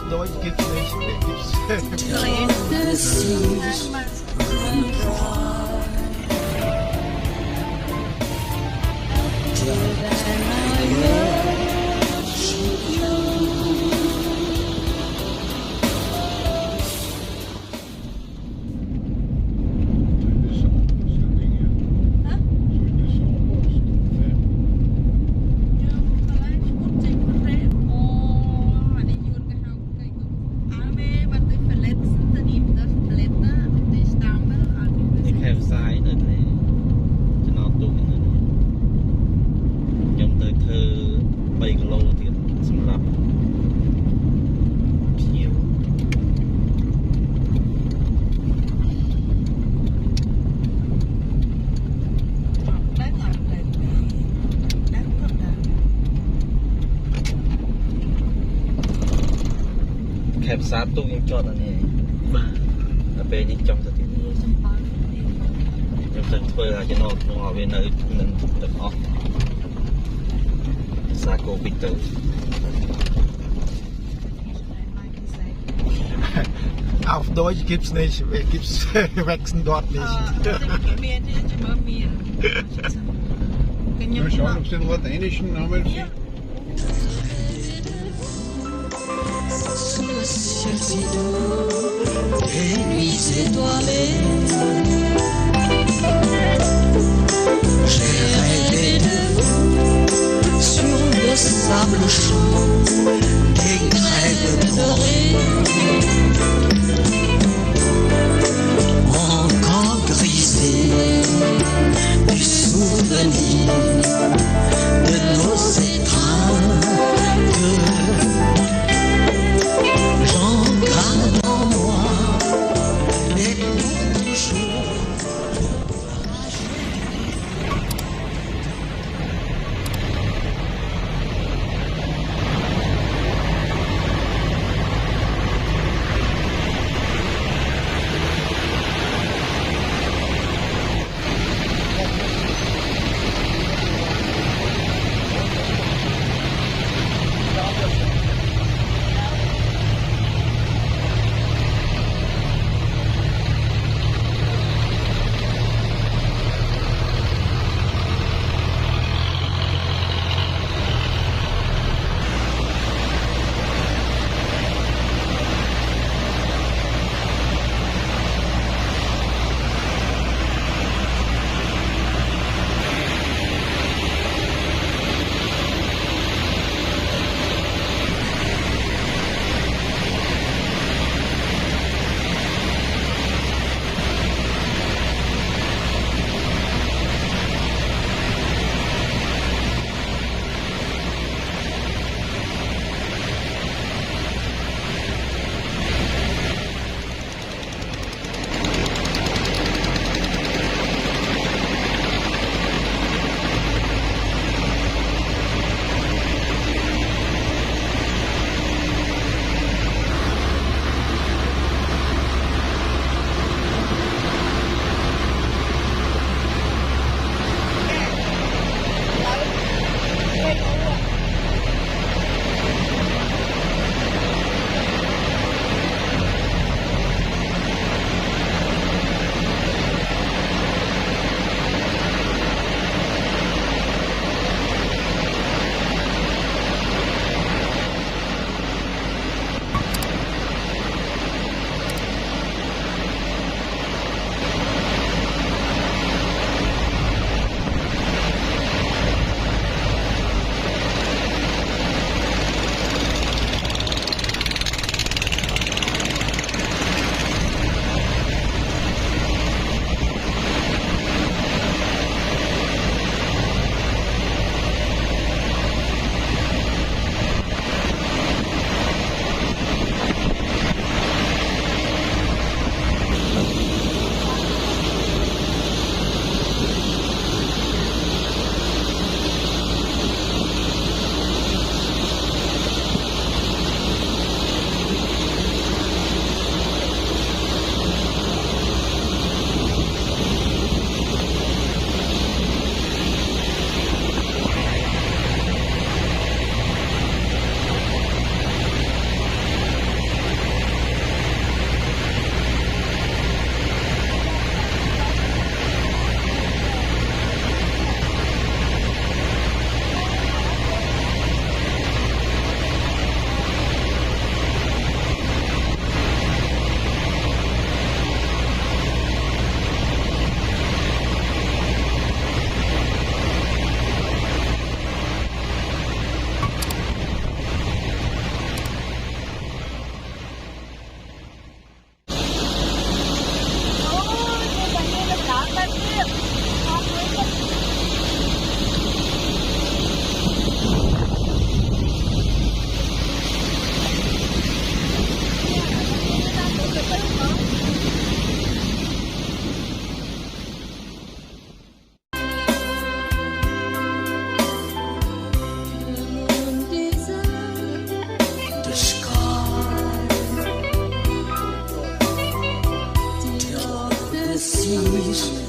Deutsch gibt es nicht. Kẹp sát tu yang chọn là nè, là về những trong thật thì trong thật thôi là cho nó về nơi mình được off, xa cô bị tử. Auf Deutsch gibt's nicht, gibt's wachsen dort nicht. Ja, schau, ob sie den lateinischen Namen finden. Et nuits étoilées, j'ai rêvé de vous sur le sable chaud des grèves dorées, encore grisées du souvenir de nos étreintes. J'en garde en moi et pour toujours. vertige